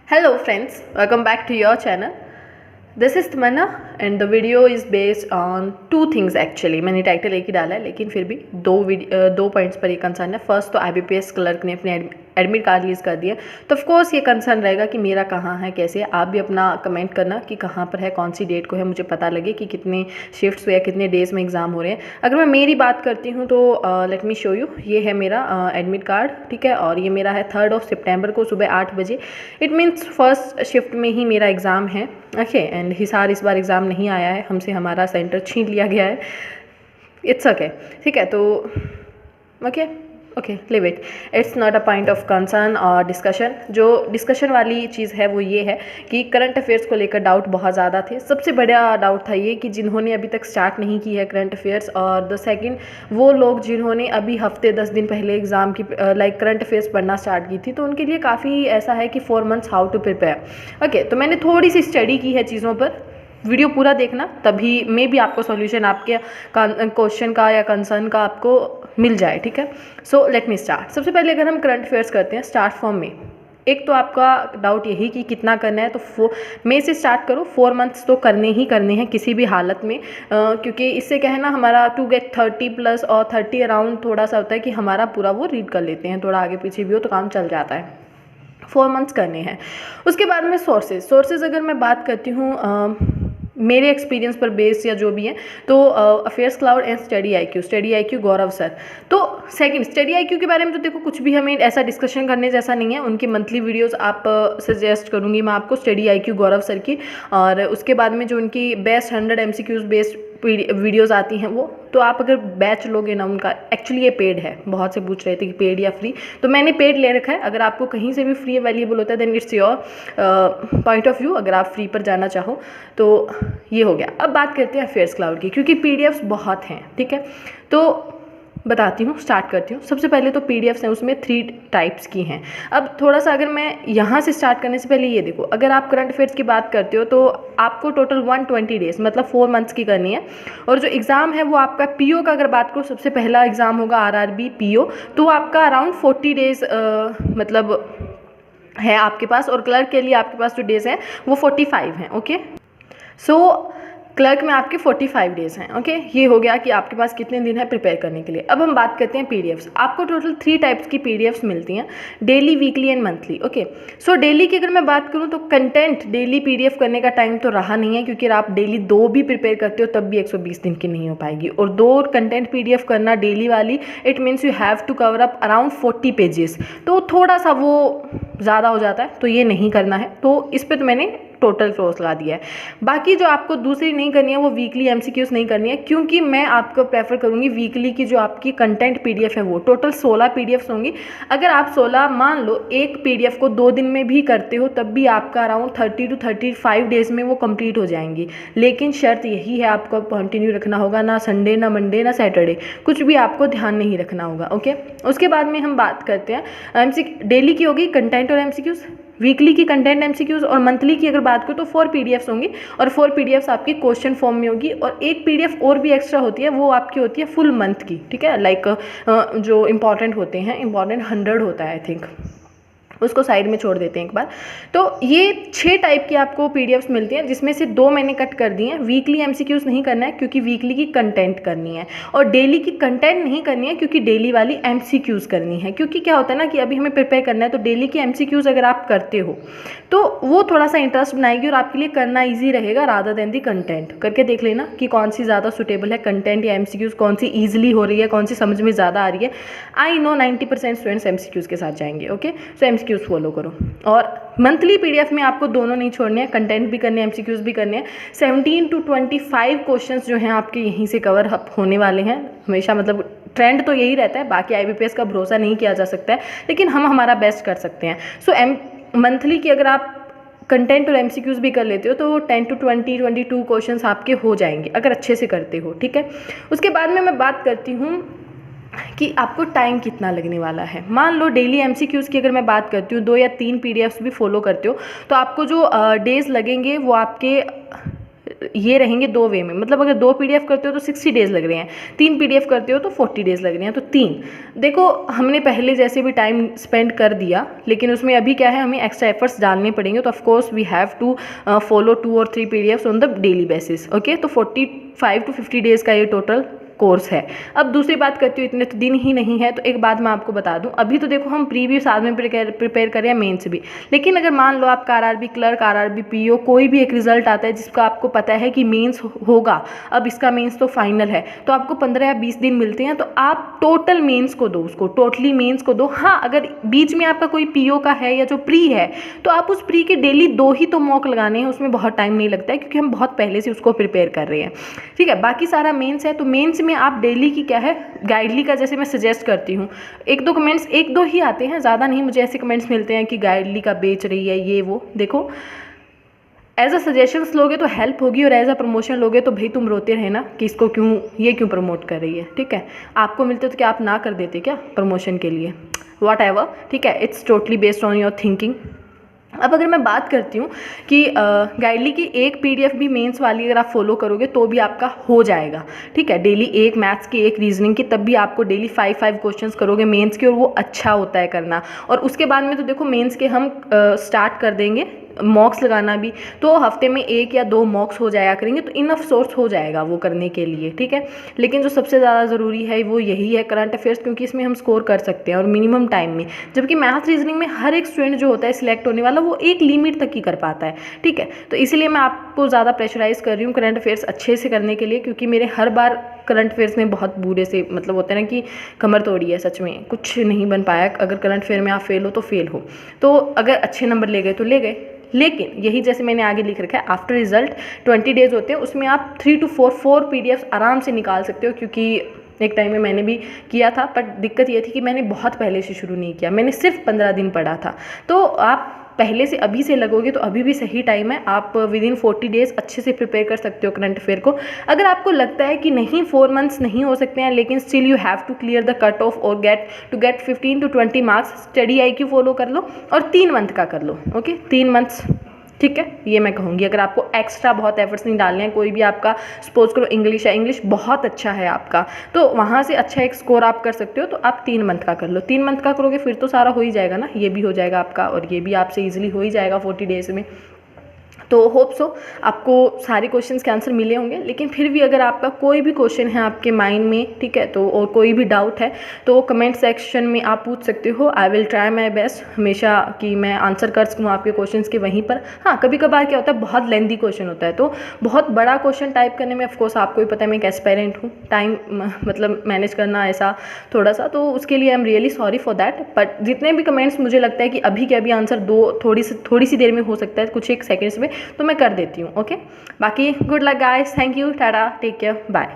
Hello friends, welcome back to your channel. This is Tamanna and the video is based on two things actually. मैंने title एक ही डाला है लेकिन फिर भी दो पॉइंट्स पर ये कंसर्न है. फर्स्ट तो IBPS क्लर्क ने अपने एडमिट कार्ड रिलीज़ कर दिया, तो ऑफकोर्स ये कंसर्न रहेगा कि मेरा कहाँ है, कैसे है. आप भी अपना कमेंट करना कि कहाँ पर है, कौन सी डेट को है, मुझे पता लगे कि कितने शिफ्ट्स या कितने डेज़ में एग्ज़ाम हो रहे हैं. अगर मैं मेरी बात करती हूँ तो लेट मी शो यू. ये है मेरा एडमिट कार्ड, ठीक है, और ये मेरा है 3 सितंबर को सुबह 8 बजे. इट मीन्स फर्स्ट शिफ्ट में ही मेरा एग्ज़ाम है. ओके, एंड हिसार इस बार एग्ज़ाम नहीं आया है, हमसे हमारा सेंटर छीन लिया गया है. इट्स ओके, ठीक है. तो okay live it. It's not a point of concern और डिस्कशन. जो डिस्कशन वाली चीज़ है वो ये है कि करंट अफेयर्स को लेकर डाउट बहुत ज़्यादा थे. सबसे बड़ा डाउट था ये कि जिन्होंने अभी तक स्टार्ट नहीं की है करंट अफेयर्स, और द सेकंड वो लोग जिन्होंने अभी हफ्ते 10 दिन पहले एग्ज़ाम की करंट अफेयर्स पढ़ना स्टार्ट की थी, तो उनके लिए काफ़ी ऐसा है कि 4 months how to prepare. Okay, तो मैंने थोड़ी सी स्टडी की है चीज़ों पर. वीडियो पूरा देखना, तभी मे भी आपको सॉल्यूशन आपके क्वेश्चन का या कंसर्न का आपको मिल जाए, ठीक है. So let me start. सबसे पहले अगर हम करंट अफेयर्स करते हैं स्टार्ट फ्रॉम में. एक तो आपका डाउट यही कि कितना करना है, तो मई से स्टार्ट करो. 4 मंथ्स तो करने ही करने हैं किसी भी हालत में, क्योंकि इससे क्या है ना, हमारा टू गेट 30 प्लस और 30 अराउंड थोड़ा सा होता है कि हमारा पूरा वो रीड कर लेते हैं. थोड़ा आगे पीछे भी हो तो काम चल जाता है. 4 मंथ्स करने हैं. उसके बाद में सोर्सेज अगर मैं बात करती हूँ मेरे एक्सपीरियंस पर बेस्ड या जो भी है, तो affairs cloud and study IQ Gaurav sir. तो सेकंड, स्टडी आईक्यू के बारे में तो देखो कुछ भी हमें ऐसा डिस्कशन करने जैसा नहीं है. उनकी मंथली वीडियोस आप सजेस्ट करूँगी मैं आपको, स्टडी आईक्यू गौरव सर की. और उसके बाद में जो उनकी बेस्ट 100 MCQs बेस्ड वीडियोस आती हैं वो, तो आप अगर बैच लोगे ना उनका, एक्चुअली ये पेड है. बहुत से पूछ रहे थे कि पेड या फ्री, तो मैंने पेड ले रखा है. अगर आपको कहीं से भी फ्री अवेलेबल होता है then it's your point of view. अगर आप फ्री पर जाना चाहो तो ये हो गया. अब बात करते हैं अफेयर्स क्लाउड की, क्योंकि PDFs बहुत हैं, ठीक है. तो बताती हूँ, स्टार्ट करती हूँ. सबसे पहले तो PDFs हैं, उसमें 3 टाइप्स की हैं. अब थोड़ा सा अगर मैं यहाँ से स्टार्ट करने से पहले ये देखो, अगर आप करंट अफेयर्स की बात करते हो तो आपको टोटल 120 डेज मतलब 4 मंथ्स की करनी है. और जो एग्ज़ाम है वो आपका PO का अगर बात करो, सबसे पहला एग्ज़ाम होगा RRB PO, तो आपका अराउंड 40 डेज मतलब है आपके पास. और क्लर्क के लिए आपके पास जो डेज हैं वो 45 हैं. ओके, सो क्लर्क में आपके 45 डेज़ हैं. ओके, ये हो गया कि आपके पास कितने दिन है प्रिपेयर करने के लिए. अब हम बात करते हैं PDFs. आपको टोटल 3 टाइप्स की PDFs मिलती हैं, daily, weekly and monthly. Okay, so daily की अगर मैं बात करूं तो कंटेंट डेली PDF करने का टाइम तो रहा नहीं है, क्योंकि आप डेली 2 भी प्रिपेयर करते हो तब भी 120 दिन की नहीं हो पाएगी. और 2 कंटेंट PDF करना डेली वाली, it means you have to cover up around 40 pages. तो थोड़ा सा वो ज़्यादा हो जाता है, तो ये नहीं करना है. तो इस पर तो मैंने टोटल क्लोज लगा दिया है. बाकी जो आपको दूसरी नहीं करनी है वो वीकली MCQs नहीं करनी है, क्योंकि मैं आपको प्रेफर करूँगी वीकली की जो आपकी कंटेंट PDF है वो टोटल 16 PDFs होंगी. अगर आप 16 मान लो एक PDF को 2 दिन में भी करते हो तब भी आपका अराउंड 30 to 35 डेज़ में वो कंप्लीट हो जाएंगी. लेकिन शर्त यही है, आपको कंटिन्यू रखना होगा, ना संडे ना मंडे ना सैटरडे, कुछ भी आपको ध्यान नहीं रखना होगा. ओके, उसके बाद में हम बात करते हैं डेली की होगी कंटेंट और MCQs, वीकली की कंटेंट MCQs, और मंथली की अगर बात करो तो 4 PDFs होंगी. और 4 PDFs आपकी क्वेश्चन फॉर्म में होगी. और एक PDF और भी एक्स्ट्रा होती है, वो आपकी होती है फुल मंथ की, ठीक है. लाइक जो इंपॉर्टेंट होते हैं, इंपॉर्टेंट 100 होता है आई थिंक, उसको साइड में छोड़ देते हैं एक बार. तो ये 6 टाइप की आपको PDFs मिलती हैं, जिसमें से 2 मैंने कट कर दी हैं. वीकली MCQs नहीं करना है क्योंकि वीकली की कंटेंट करनी है, और डेली की कंटेंट नहीं करनी है क्योंकि डेली वाली MCQs करनी है. क्योंकि क्या होता है ना कि अभी हमें प्रिपेयर करना है, तो डेली की MCQs अगर आप करते हो तो वो थोड़ा सा इंटरेस्ट बनाएगी और आपके लिए करना ईजी रहेगा रादर देन दी कंटेंट. करके देख लेना कि कौन सी ज़्यादा सूटेबल है, कंटेंट या MCQs, कौन सी ईजिली हो रही है, कौन सी समझ में ज़्यादा आ रही है. आई नो 90% स्टूडेंट्स MCQs के साथ जाएंगे. ओके, सो MCQs फॉलो करो. और मंथली PDF में आपको दोनों नहीं छोड़ने हैं, कंटेंट भी करने हैं, MCQs भी करने हैं. 17 to 25 क्वेश्चंस जो हैं आपके यहीं से कवर होने वाले हैं. हमेशा मतलब ट्रेंड तो यही रहता है, बाकी IBPS का भरोसा नहीं किया जा सकता है, लेकिन हम हमारा बेस्ट कर सकते हैं. सो मंथली की अगर आप कंटेंट और MCQs भी कर लेते हो तो 10 to 22 क्वेश्चंस आपके हो जाएंगे अगर अच्छे से करते हो, ठीक है. उसके बाद में मैं बात करती हूँ कि आपको टाइम कितना लगने वाला है. मान लो डेली MCQs की अगर मैं बात करती हूँ, 2 या 3 PDFs भी फॉलो करते हो, तो आपको जो डेज़ लगेंगे वो आपके ये रहेंगे 2 वे में, मतलब अगर 2 पीडीएफ करते हो तो 60 डेज़ लग रहे हैं, 3 पीडीएफ करते हो तो 40 डेज़ लग रहे हैं। तो 3 देखो, हमने पहले जैसे भी टाइम स्पेंड कर दिया, लेकिन उसमें अभी क्या है, हमें एक्स्ट्रा एफर्ट्स डालने पड़ेंगे। तो of course we have to follow 2 और 3 PDFs on the daily basis. Okay, तो 45 to 50 डेज़ का ये टोटल कोर्स है। अब दूसरी बात करती हूँ, इतने तो दिन ही नहीं है, तो एक बात मैं आपको बता दूं, अभी तो देखो हम प्री भी साथ में प्रिपेयर कर रहे हैं, मेंस भी, लेकिन अगर मान लो आपका आरआरबी क्लर्क, आरआरबी पीओ, कोई भी एक रिजल्ट आता है जिसका आपको पता है कि मेंस होगा, अब इसका मेंस तो फाइनल है, तो आपको 15 या 20 दिन मिलते हैं, तो आप टोटल मेंस को दो, उसको टोटली मेंस को दो। हाँ, अगर बीच में आपका कोई पीओ का है या जो प्री है, तो आप उस प्री के डेली 2 ही तो मॉक लगाने हैं, उसमें बहुत टाइम नहीं लगता है, क्योंकि हम बहुत पहले से उसको प्रिपेयर कर रहे हैं। ठीक है, बाकी सारा मेंस है, तो मेंस में आप डेली की क्या है, गाइडली का जैसे मैं सजेस्ट करती हूँ, 1-2 कमेंट्स, 1-2 ही आते हैं, ज़्यादा नहीं। मुझे ऐसे कमेंट्स मिलते हैं कि गाइडली का बेच रही है ये वो। देखो, एज अ सजेशंस लोगे तो हेल्प होगी, और एज अ प्रमोशन लोगे तो भाई तुम रोते रहे ना कि इसको क्यों, ये क्यों प्रमोट कर रही है। ठीक है, आपको मिलते तो क्या आप ना कर देते क्या प्रमोशन के लिए, वॉट एवर। ठीक है, it's totally based on your thinking. अब अगर मैं बात करती हूँ कि गाइडली की एक पीडीएफ भी मेंस वाली अगर आप फॉलो करोगे तो भी आपका हो जाएगा। ठीक है, डेली एक मैथ्स की, एक रीजनिंग की, तब भी आपको डेली 5 क्वेश्चंस करोगे मेंस के, और वो अच्छा होता है करना। और उसके बाद में तो देखो मेंस के हम स्टार्ट कर देंगे मॉक्स लगाना भी, तो हफ्ते में 1 या 2 मॉक्स हो जाया करेंगे, तो इनफ सोर्स हो जाएगा वो करने के लिए। ठीक है, लेकिन जो सबसे ज़्यादा ज़रूरी है वो यही है करंट अफेयर्स, क्योंकि इसमें हम स्कोर कर सकते हैं और मिनिमम टाइम में, जबकि मैथ रीजनिंग में हर एक स्टूडेंट जो होता है सिलेक्ट होने वाला वो एक लिमिट तक ही कर पाता है। ठीक है, तो इसलिए मैं आपको ज़्यादा प्रेशराइज़ कर रही हूँ करंट अफेयर्स अच्छे से करने के लिए, क्योंकि मेरे हर बार करंट अफेयर्स में बहुत बुरे से, मतलब होता है ना कि कमर तोड़ी है, सच में कुछ नहीं बन पाया। अगर करंट अफेयर में आप फेल हो तो फेल हो, तो अगर अच्छे नंबर ले गए तो ले गए। लेकिन यही जैसे मैंने आगे लिख रखा है, आफ्टर रिजल्ट 20 डेज़ होते हैं, उसमें आप 3 to 4 पीडीएफ आराम से निकाल सकते हो। क्योंकि एक टाइम में मैंने भी किया था, बट दिक्कत ये थी कि मैंने बहुत पहले से शुरू नहीं किया, मैंने सिर्फ 15 दिन पढ़ा था। तो आप पहले से अभी से लगोगे तो अभी भी सही टाइम है, आप विदिन 40 डेज़ अच्छे से प्रिपेयर कर सकते हो करंट अफेयर को। अगर आपको लगता है कि नहीं 4 मंथ्स नहीं हो सकते हैं, लेकिन still you have to clear the cut off और get 15 to 20 marks, study IQ follow कर लो और 3 मंथ का कर लो। ओके, 3 मंथ्स, ठीक है, ये मैं कहूँगी। अगर आपको एक्स्ट्रा बहुत एफर्ट्स नहीं डालने हैं, कोई भी आपका सपोज करो इंग्लिश है, इंग्लिश बहुत अच्छा है आपका, तो वहाँ से अच्छा एक स्कोर आप कर सकते हो, तो आप 3 मंथ का कर लो। 3 मंथ का करोगे फिर तो सारा हो ही जाएगा ना, ये भी हो जाएगा आपका और ये भी आपसे ईजिली हो ही जाएगा 40 डेज़ में। तो होप सो आपको सारे क्वेश्चंस के आंसर मिले होंगे, लेकिन फिर भी अगर आपका कोई भी क्वेश्चन है आपके माइंड में, ठीक है, तो और कोई भी डाउट है तो कमेंट सेक्शन में आप पूछ सकते हो। I will try my best हमेशा कि मैं आंसर कर सकूँ आपके क्वेश्चंस के वहीं पर। हाँ, कभी कभार क्या होता है, बहुत लेंदी क्वेश्चन होता है, तो बहुत बड़ा क्वेश्चन टाइप करने में ऑफकोर्स आपको ही पता है मैं एक एस्पायरेंट हूँ, टाइम मतलब मैनेज करना ऐसा थोड़ा सा, तो उसके लिए I am really sorry for that. But जितने भी कमेंट्स मुझे लगता है कि अभी के अभी आंसर थोड़ी सी देर में हो सकता है, कुछ एक सेकेंड्स में, तो मैं कर देती हूँ। ओके, बाकी good luck guys, thank you, tata, take care, bye.